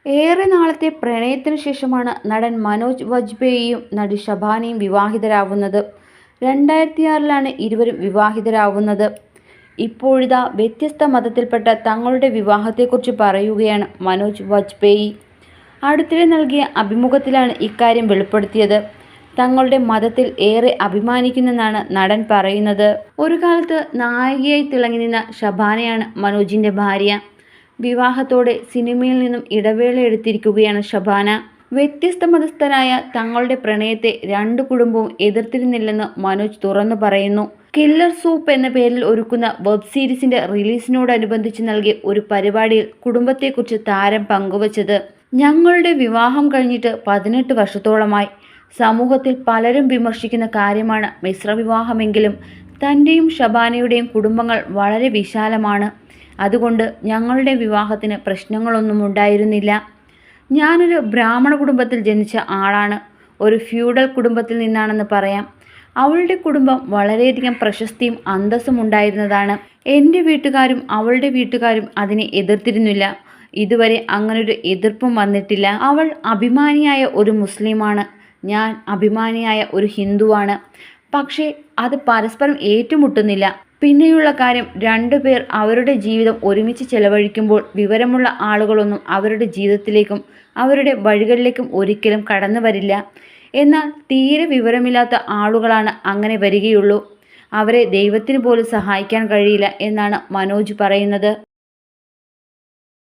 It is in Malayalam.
ഏറെ നാളത്തെ പ്രണയത്തിനു ശേഷമാണ് നടൻ മനോജ് വാജ്പേയിയും നടി ഷബാനയും വിവാഹിതരാവുന്നത്. 2006-ലാണ് ഇരുവരും വിവാഹിതരാവുന്നത്. ഇപ്പോഴിതാ വ്യത്യസ്ത മതത്തിൽപ്പെട്ട തങ്ങളുടെ വിവാഹത്തെക്കുറിച്ച് പറയുകയാണ് മനോജ് വാജ്പേയി. അടുത്തിടെ നൽകിയ അഭിമുഖത്തിലാണ് ഇക്കാര്യം വെളിപ്പെടുത്തിയത്. തങ്ങളുടെ മതത്തിൽ ഏറെ അഭിമാനിക്കുന്നെന്നാണ് നടൻ പറയുന്നത്. ഒരു കാലത്ത് നായികയായി തിളങ്ങി നിന്ന ഷബാനയാണ് മനോജിൻ്റെ ഭാര്യ. വിവാഹത്തോടെ സിനിമയിൽ നിന്നും ഇടവേള എടുത്തിരിക്കുകയാണ് ഷബാന. വ്യത്യസ്ത മതസ്ഥരായ തങ്ങളുടെ പ്രണയത്തെ രണ്ടു കുടുംബവും എതിർത്തിരുന്നില്ലെന്ന് മനോജ് തുറന്നു പറയുന്നു. കില്ലർ സൂപ്പ് എന്ന പേരിൽ ഒരുക്കുന്ന വെബ് സീരീസിന്റെ റിലീസിനോടനുബന്ധിച്ച് നൽകിയ ഒരു പരിപാടിയിൽ കുടുംബത്തെക്കുറിച്ച് താരം പങ്കുവച്ചത്. ഞങ്ങളുടെ വിവാഹം കഴിഞ്ഞിട്ട് 18 വർഷത്തോളമായി. സമൂഹത്തിൽ പലരും വിമർശിക്കുന്ന കാര്യമാണ് മിശ്രവിവാഹമെങ്കിലും തൻ്റെയും ഷബാനയുടെയും കുടുംബങ്ങൾ വളരെ വിശാലമാണ്. അതുകൊണ്ട് ഞങ്ങളുടെ വിവാഹത്തിന് പ്രശ്നങ്ങളൊന്നും ഉണ്ടായിരുന്നില്ല. ഞാനൊരു ബ്രാഹ്മണ കുടുംബത്തിൽ ജനിച്ച ആളാണ്. ഒരു ഫ്യൂഡൽ കുടുംബത്തിൽ നിന്നാണെന്ന് പറയാം. അവളുടെ കുടുംബം വളരെയധികം പ്രശസ്തിയും അന്തസ്സും ഉണ്ടായിരുന്നതാണ്. എൻ്റെ വീട്ടുകാരും അവളുടെ വീട്ടുകാരും അതിനെ എതിർത്തിരുന്നില്ല. ഇതുവരെ അങ്ങനൊരു എതിർപ്പും വന്നിട്ടില്ല. അവൾ അഭിമാനിയായ ഒരു മുസ്ലിമാണ്. ഞാൻ അഭിമാനിയായ ഒരു ഹിന്ദുവാണ്. പക്ഷേ അത് പരസ്പരം ഏറ്റുമുട്ടുന്നില്ല. പിന്നെയുള്ള കാര്യം, രണ്ടുപേർ അവരുടെ ജീവിതം ഒരുമിച്ച് ചെലവഴിക്കുമ്പോൾ വിവരമുള്ള ആളുകളൊന്നും അവരുടെ ജീവിതത്തിലേക്കും അവരുടെ വഴികളിലേക്കും ഒരിക്കലും കടന്നു വരില്ല. എന്നാൽ തീരെ വിവരമില്ലാത്ത ആളുകളാണ് അങ്ങനെ വരികയുള്ളൂ. അവരെ ദൈവത്തിന് പോലും സഹായിക്കാൻ കഴിയില്ല എന്നാണ് മനോജ് പറയുന്നത്.